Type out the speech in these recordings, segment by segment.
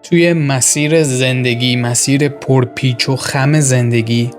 توی مسیر زندگی، مسیر پرپیچ و خم زندگی،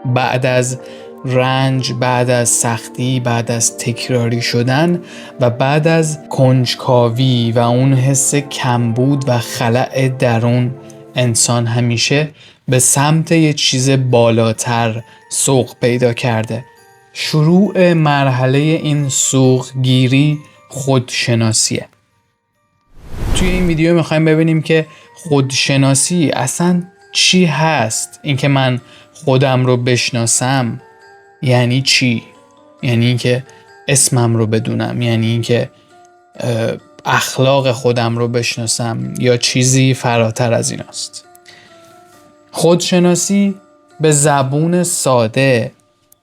بعد از رنج، بعد از سختی، بعد از تکراری شدن و بعد از کنجکاوی و اون حس کمبود و خلأ درون، انسان همیشه به سمت یه چیز بالاتر سوق پیدا کرده. شروع مرحله این سوق گیری خودشناسیه. توی این ویدیو میخوایم ببینیم که خودشناسی اصلا چی هست. اینکه من خودم رو بشناسم یعنی چی؟ یعنی اینکه اسمم رو بدونم، یعنی اینکه اخلاق خودم رو بشناسم، یا چیزی فراتر از این است. خودشناسی به زبون ساده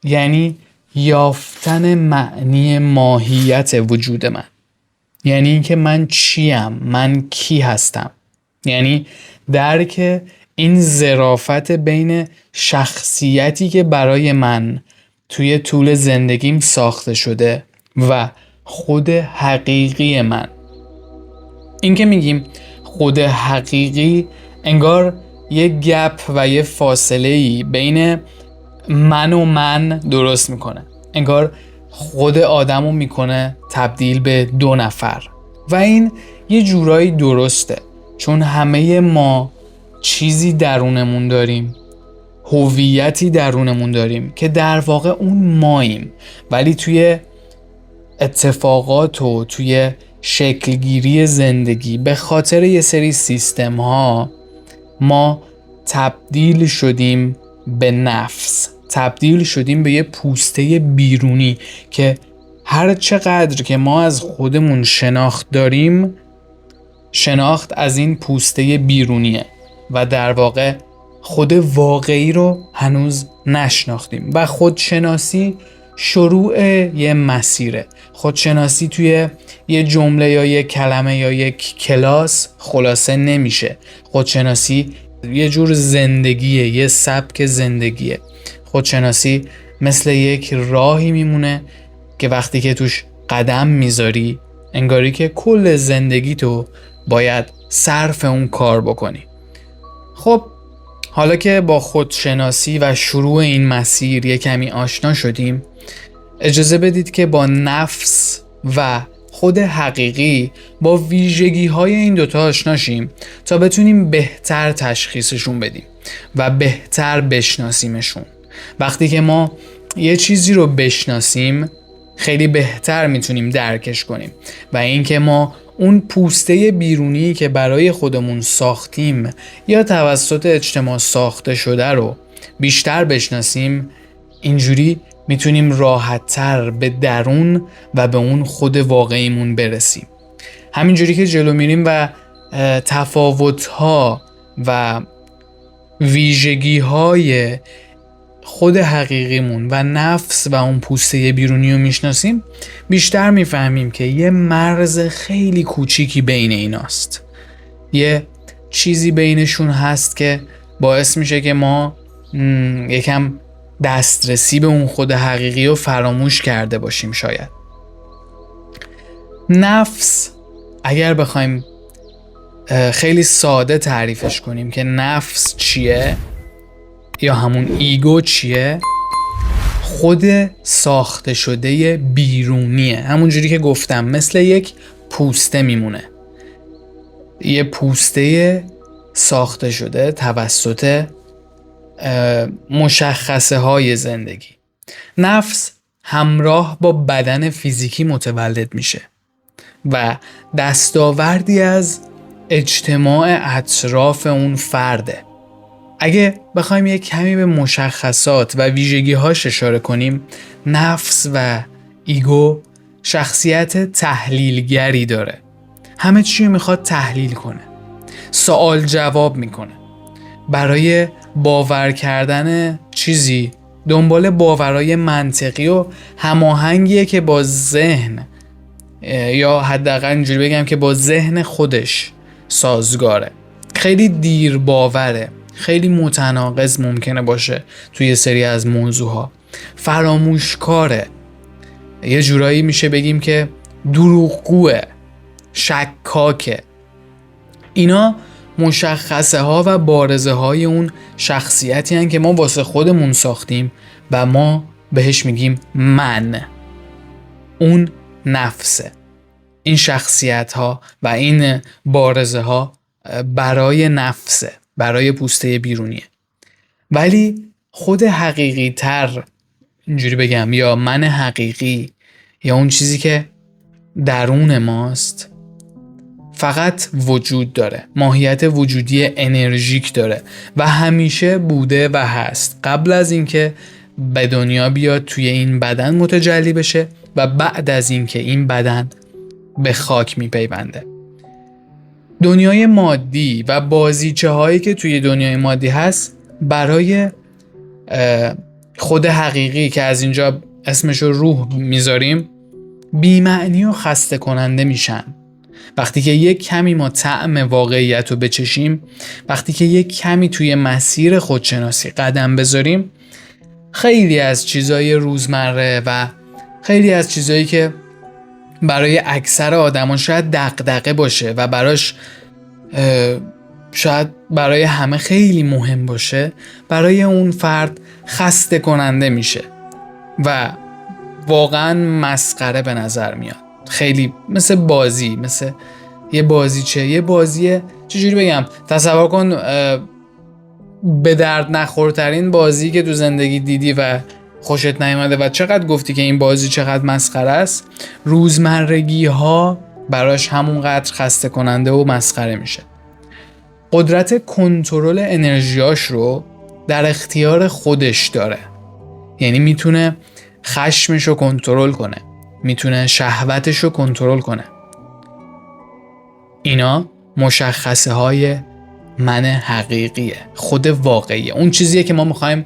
یعنی یافتن معنی ماهیت وجود من، یعنی اینکه من چیم، من کی هستم، یعنی درک این ظرافت بین شخصیتی که برای من توی طول زندگیم ساخته شده و خود حقیقی من. این که میگیم خود حقیقی، انگار یه گپ و یه فاصله‌ای بین من درست میکنه. انگار خود آدمو میکنه تبدیل به دو نفر و این یه جورایی درسته، چون همه ما چیزی درونمون داریم، هویتی درونمون داریم که در واقع اون ماییم، ولی توی اتفاقات و توی شکلگیری زندگی به خاطر یه سری سیستم ها ما تبدیل شدیم به نفس، تبدیل شدیم به یه پوسته بیرونی که هر چقدر که ما از خودمون شناخت داریم، شناخت از این پوسته بیرونیه و در واقع خود واقعی رو هنوز نشناختیم. و خودشناسی شروع یه مسیره. خودشناسی توی یه جمله یا یه کلمه یا یک کلاس خلاصه نمیشه. خودشناسی یه جور زندگیه، یه سبک زندگیه. خودشناسی مثل یک راهی میمونه که وقتی که توش قدم میذاری انگاری که کل زندگی تو باید صرف اون کار بکنی. خب حالا که با خودشناسی و شروع این مسیر یه کمی آشنا شدیم، اجازه بدید که با نفس و خود حقیقی، با ویژگی های این دوتا آشنا شیم تا بتونیم بهتر تشخیصشون بدیم و بهتر بشناسیمشون. وقتی که ما یه چیزی رو بشناسیم خیلی بهتر میتونیم درکش کنیم و اینکه ما اون پوسته بیرونی که برای خودمون ساختیم یا توسط اجتماع ساخته شده رو بیشتر بشناسیم، اینجوری میتونیم راحت‌تر به درون و به اون خود واقعیمون برسیم. همینجوری که جلو میریم و تفاوت‌ها و ویژگی‌های خود حقیقیمون و نفس و اون پوسته بیرونی رو میشناسیم، بیشتر میفهمیم که یه مرز خیلی کوچیکی بین ایناست. یه چیزی بینشون هست که باعث میشه که ما یکم دسترسی به اون خود حقیقی رو فراموش کرده باشیم شاید. نفس، اگر بخوایم خیلی ساده تعریفش کنیم که نفس چیه یا همون ایگو چیه، خود ساخته شده بیرونیه. همونجوری که گفتم مثل یک پوسته میمونه، یه پوسته ساخته شده توسط مشخصه های زندگی. نفس همراه با بدن فیزیکی متولد میشه و دستاوردی از اجتماع اطراف اون فرده. اگه بخوایم یک کمی به مشخصات و ویژگی‌هاش اشاره کنیم، نفس و ایگو شخصیت تحلیلگری داره. همه چی رو میخواد تحلیل کنه، سوال جواب میکنه. برای باور کردن چیزی دنبال باورای منطقی و هماهنگیه که با ذهن، یا حداقل اینجوری بگم که با ذهن خودش سازگاره. خیلی دیر باوره، خیلی متناقض ممکنه باشه توی سری از موضوعها. فراموشکاره، یه جورایی میشه بگیم که دروغگوه، شکاکه. اینا مشخصه ها و بارزه های اون شخصیتی هن که ما واسه خودمون ساختیم و ما بهش میگیم من. اون نفسه. این شخصیت ها و این بارزه ها برای نفسه، برای پوسته بیرونیه. ولی خود حقیقی تر، اینجوری بگم، یا من حقیقی، یا اون چیزی که درون ماست، فقط وجود داره، ماهیت وجودی انرژیک داره و همیشه بوده و هست، قبل از اینکه به دنیا بیاد توی این بدن متجلی بشه و بعد از اینکه این بدن به خاک میپیونده. دنیای مادی و بازیچه هایی که توی دنیای مادی هست برای خود حقیقی که از اینجا اسمشو روح میذاریم بی‌معنی و خسته کننده میشن. وقتی که یک کمی ما طعم واقعیت رو بچشیم، وقتی که یک کمی توی مسیر خودشناسی قدم بذاریم، خیلی از چیزای روزمره و خیلی از چیزایی که برای اکثر آدمان شاید دغدغه باشه و براش شاید برای همه خیلی مهم باشه، برای اون فرد خسته کننده میشه و واقعا مسخره به نظر میاد. خیلی مثل بازی، مثل یه بازیه چجوری بگم، تصور کن به درد نخورترین بازی که تو زندگی دیدی و خوشت نیامده و چقدر گفتی که این بازی چقدر مسخره است، روزمرگی ها براش همونقدر خسته کننده و مسخره میشه. قدرت کنترل انرژیاش رو در اختیار خودش داره. یعنی میتونه خشمش رو کنترل کنه، میتونه شهوتش رو کنترل کنه. اینا مشخصه های من حقیقیه، خود واقعیه، اون چیزیه که ما میخوایم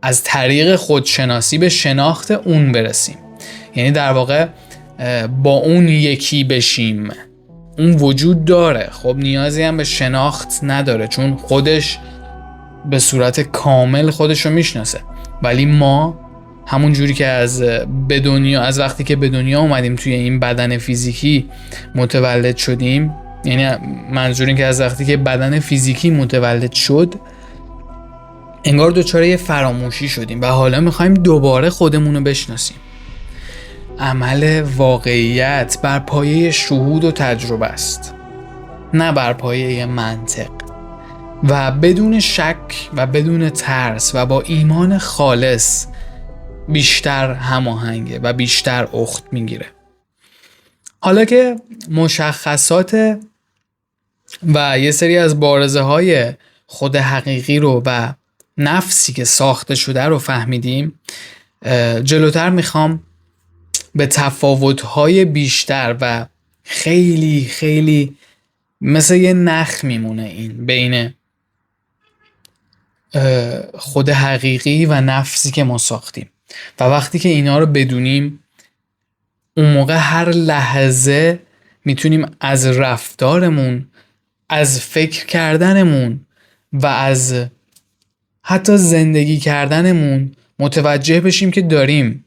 از طریق خودشناسی به شناخت اون برسیم. یعنی در واقع با اون یکی بشیم. اون وجود داره، خب نیازی هم به شناخت نداره چون خودش به صورت کامل خودش رو میشناسه. ولی ما همون جوری که از وقتی که به دنیا اومدیم توی این بدن فیزیکی متولد شدیم، یعنی منظور این که از وقتی که بدن فیزیکی متولد شد انگار دچار یه فراموشی شدیم و حالا میخوایم دوباره خودمون رو بشناسیم. عمل واقعیت بر پایه شهود و تجربه است، نه بر پایه منطق، و بدون شک و بدون ترس و با ایمان خالص بیشتر هماهنگه و بیشتر اخت میگیره. حالا که مشخصات و یه سری از بارزه های خود حقیقی رو و نفسی که ساخته شده رو فهمیدیم، جلوتر میخوام به تفاوت‌های بیشتر و خیلی خیلی مثل یه نخ میمونه این بین خود حقیقی و نفسی که ما ساختیم. و وقتی که اینا رو بدونیم، اون موقع هر لحظه میتونیم از رفتارمون، از فکر کردنمون و از حتی زندگی کردنمون متوجه بشیم که داریم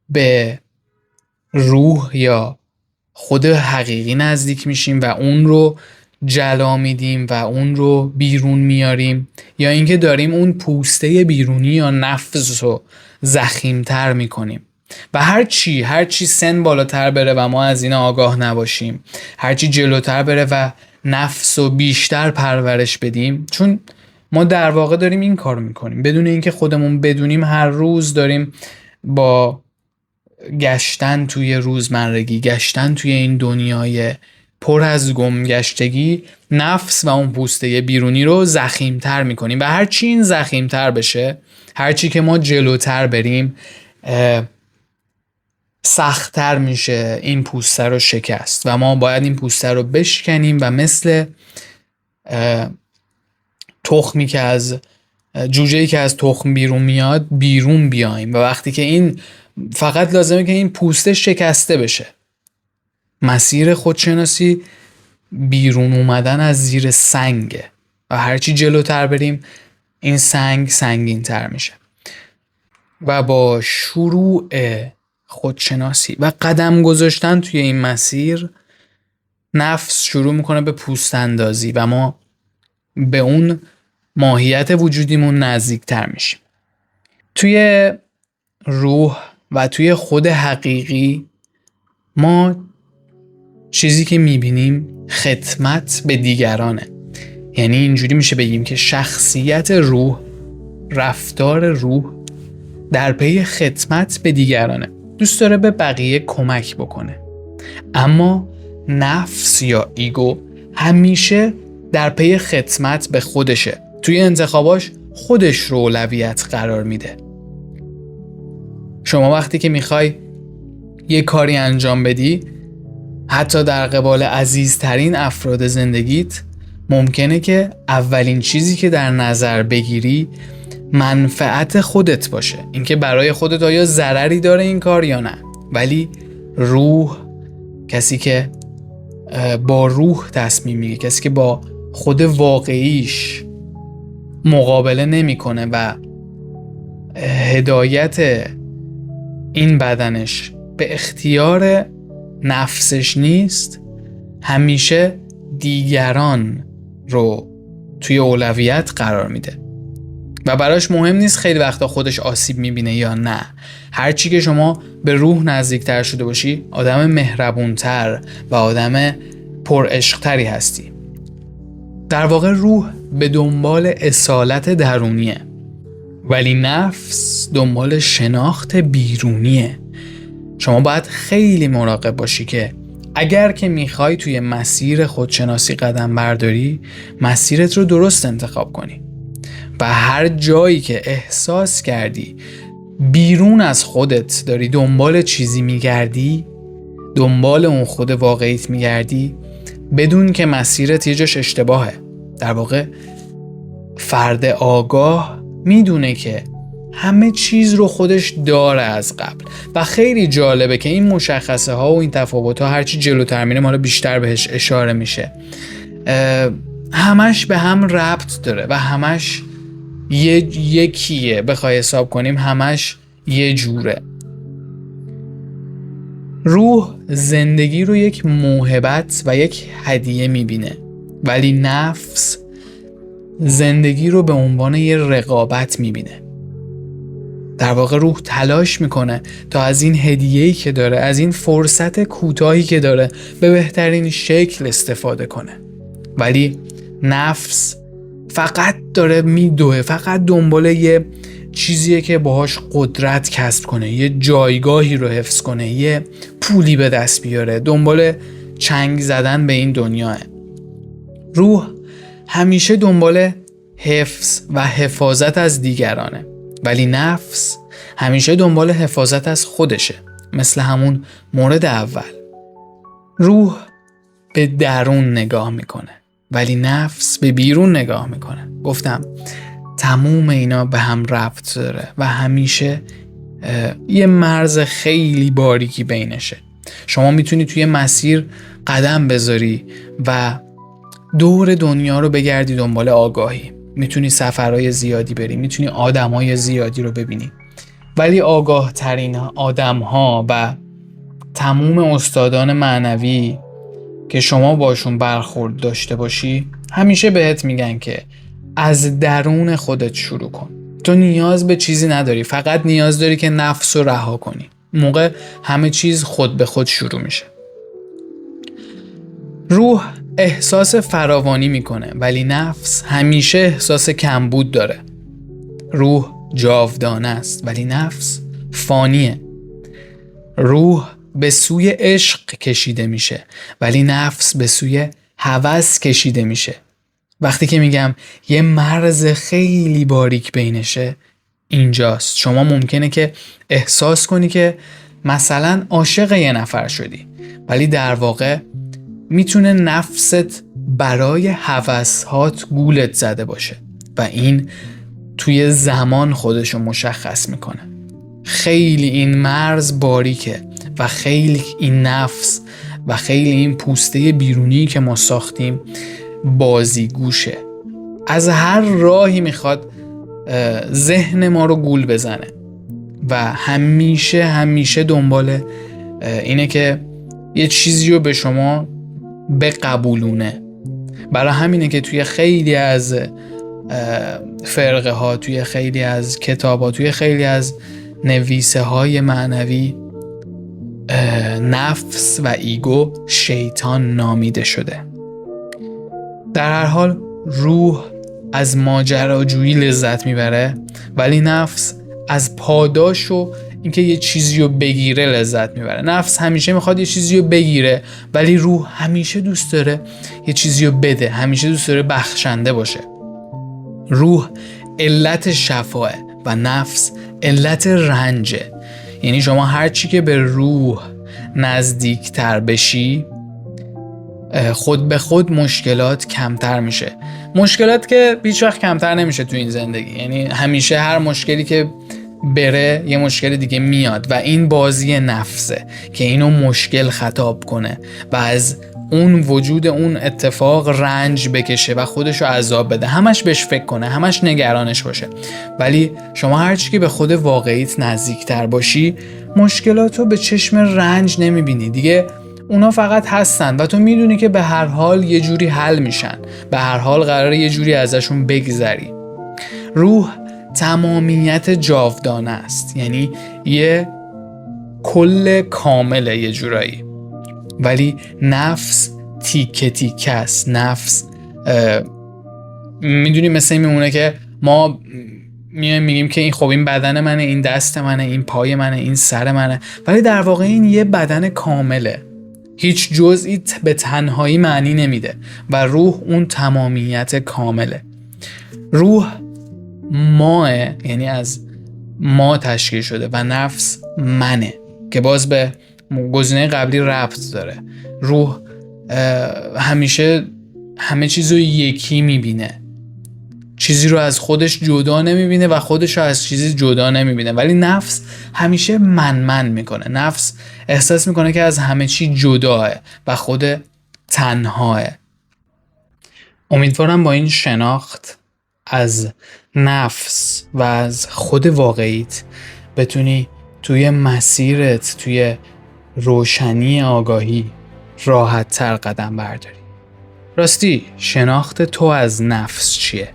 به روح یا خود حقیقی نزدیک میشیم و اون رو جلا میدیم و اون رو بیرون میاریم، یا اینکه داریم اون پوسته بیرونی یا نفس رو ضخیم‌تر میکنیم. و هر چی سن بالاتر بره و ما از اینا آگاه نباشیم، هر چی جلوتر بره و نفس رو بیشتر پرورش بدیم، چون ما در واقع داریم این کار میکنیم بدون اینکه خودمون بدونیم. هر روز داریم با گشتن توی روزمرگی، گشتن توی این دنیای پر از گمگشتگی، نفس و اون پوسته بیرونی رو ضخیم‌تر میکنیم و هر چی این ضخیم‌تر بشه، هر چی که ما جلوتر بریم، سخت‌تر میشه این پوسته رو شکست و ما باید این پوسته رو بشکنیم و مثل تخمی که از جوجه‌ای که از تخم بیرون میاد بیرون بیایم. و وقتی که این فقط لازمه که این پوسته شکسته بشه. مسیر خودشناسی بیرون اومدن از زیر سنگه و هرچی جلوتر بریم این سنگ سنگین تر میشه. و با شروع خودشناسی و قدم گذاشتن توی این مسیر نفس شروع میکنه به پوست اندازی و ما به اون ماهیت وجودیمون نزدیکتر میشیم. توی روح و توی خود حقیقی ما چیزی که میبینیم خدمت به دیگرانه. یعنی اینجوری میشه بگیم که شخصیت روح، رفتار روح در پی خدمت به دیگرانه، دوست داره به بقیه کمک بکنه. اما نفس یا ایگو همیشه در پی خدمت به خودشه، توی انتخاباش خودش رو اولویت قرار میده. شما وقتی که میخوای یه کاری انجام بدی، حتی در قبال عزیزترین افراد زندگیت، ممکنه که اولین چیزی که در نظر بگیری منفعت خودت باشه، اینکه برای خودت آیا ضرری داره این کار یا نه. ولی روح، کسی که با روح تصمیم میگیره، کسی که با خود واقعیش مقابله نمیکنه و هدایت این بدنش به اختیار نفسش نیست، همیشه دیگران رو توی اولویت قرار میده و براش مهم نیست خیلی وقتا خودش آسیب میبینه یا نه. هرچی که شما به روح نزدیکتر شده باشی، آدم مهربونتر و آدم پرعشقتری هستی. در واقع روح به دنبال اصالت درونیه، ولی نفس دنبال شناخت بیرونیه. شما باید خیلی مراقب باشی که اگر که میخوای توی مسیر خودشناسی قدم برداری، مسیرت رو درست انتخاب کنی و هر جایی که احساس کردی بیرون از خودت داری دنبال چیزی میگردی، دنبال اون خود واقعیت میگردی، بدون که مسیرت یه جاش اشتباهه. در واقع فرد آگاه میدونه که همه چیز رو خودش داره از قبل و خیلی جالبه که این مشخصه ها و این تفاوت ها هرچی جلوتر میره ما رو بیشتر بهش اشاره میشه. همش به هم ربط داره و همش یکیه، بخوای حساب کنیم همش یه جوره. روح زندگی رو یک موهبت و یک هدیه میبینه، ولی نفس زندگی رو به عنوان یه رقابت میبینه. در واقع روح تلاش میکنه تا از این هدیه‌ای که داره، از این فرصت کوتاهی که داره، به بهترین شکل استفاده کنه. ولی نفس فقط داره میدوه، فقط دنبال یه چیزیه که باهاش قدرت کسب کنه، یه جایگاهی رو حفظ کنه، یه پولی به دست بیاره، دنبال چنگ زدن به این دنیاه. روح همیشه دنبال حفظ و حفاظت از دیگرانه، ولی نفس همیشه دنبال حفاظت از خودشه. مثل همون مورد اول، روح به درون نگاه میکنه ولی نفس به بیرون نگاه میکنه. گفتم تموم اینا به هم ربط داره و همیشه یه مرز خیلی باریکی بینشه. شما میتونی توی مسیر قدم بذاری و دور دنیا رو بگردی دنبال آگاهی، میتونی سفرهای زیادی بری، میتونی آدمهای زیادی رو ببینی، ولی آگاه ترین آدمها و تموم استادان معنوی که شما باشون برخورد داشته باشی همیشه بهت میگن که از درون خودت شروع کن. تو نیاز به چیزی نداری، فقط نیاز داری که نفس رو رها کنی. موقع همه چیز خود به خود شروع میشه. روح احساس فراوانی میکنه ولی نفس همیشه احساس کمبود داره. روح جاودانه است ولی نفس فانیه. روح به سوی عشق کشیده میشه ولی نفس به سوی هوس کشیده میشه. وقتی که میگم یه مرز خیلی باریک بینشه، اینجاست. شما ممکنه که احساس کنی که مثلا عاشق یه نفر شدی، ولی در واقع میتونه نفست برای هوس‌هات گولت زده باشه و این توی زمان خودشو مشخص میکنه. خیلی این مرز باریکه و خیلی این نفس و خیلی این پوسته بیرونی که ما ساختیم بازیگوشه. از هر راهی میخواد ذهن ما رو گول بزنه و همیشه دنبال اینه که یه چیزی رو به شما بقبولونه. برای همینه که توی خیلی از فرقه ها، توی خیلی از کتاب ها، توی خیلی از نویسه های معنوی نفس و ایگو شیطان نامیده شده. در هر حال روح از ماجراجویی لذت میبره، ولی نفس از پاداش و اینکه یه چیزی رو بگیره لذت میبره. نفس همیشه میخواد یه چیزی رو بگیره، ولی روح همیشه دوست داره یه چیزی رو بده، همیشه دوست داره بخشنده باشه. روح علت شفاه و نفس علت رنجه. یعنی شما هر چی که به روح نزدیکتر بشی، خود به خود مشکلات کمتر میشه. مشکلات که هیچ وقت کمتر نمیشه تو این زندگی، یعنی همیشه هر مشکلی که بره یه مشکل دیگه میاد و این بازی نفسه که اینو مشکل خطاب کنه و از اون وجود اون اتفاق رنج بکشه و خودشو عذاب بده، همش بهش فکر کنه، همش نگرانش باشه. ولی شما هرچی که به خود واقعیت نزدیکتر باشی، مشکلاتو به چشم رنج نمیبینی دیگه. اونا فقط هستن و تو میدونی که به هر حال یه جوری حل میشن، به هر حال قراره یه جوری ازشون بگذری. روح تمامیت جاودانه است، یعنی یه کل کامله یه جورایی، ولی نفس تیکه تیکه است. نفس میدونی مثل این میمونه که ما میگیم که این خب این بدن منه، این دست منه، این پای منه، این سر منه، ولی در واقع این یه بدن کامله. هیچ جزئی به تنهایی معنی نمیده و روح اون تمامیت کامله. روح ماه، یعنی از ما تشکیل شده و نفس منه که باز به گزینه قبلی ربط داره. روح همیشه همه چیز رو یکی میبینه، چیزی رو از خودش جدا نمیبینه و خودش رو از چیزی جدا نمیبینه. ولی نفس همیشه من میکنه. نفس احساس میکنه که از همه چی جداه و خود تنهاه. امیدوارم با این شناخت از نفس و از خود واقعیت بتونی توی مسیرت، توی روشنی آگاهی راحت تر قدم برداری. راستی شناخت تو از نفس چیه؟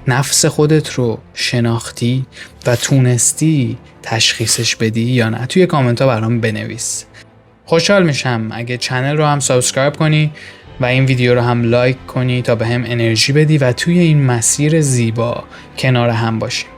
نفس خودت رو شناختی و تونستی تشخیصش بدی یا نه؟ توی کامنت ها برام بنویس. خوشحال میشم اگه چنل رو هم سابسکرایب کنی و این ویدیو رو هم لایک کنی تا به هم انرژی بدی و توی این مسیر زیبا کنار هم باشیم.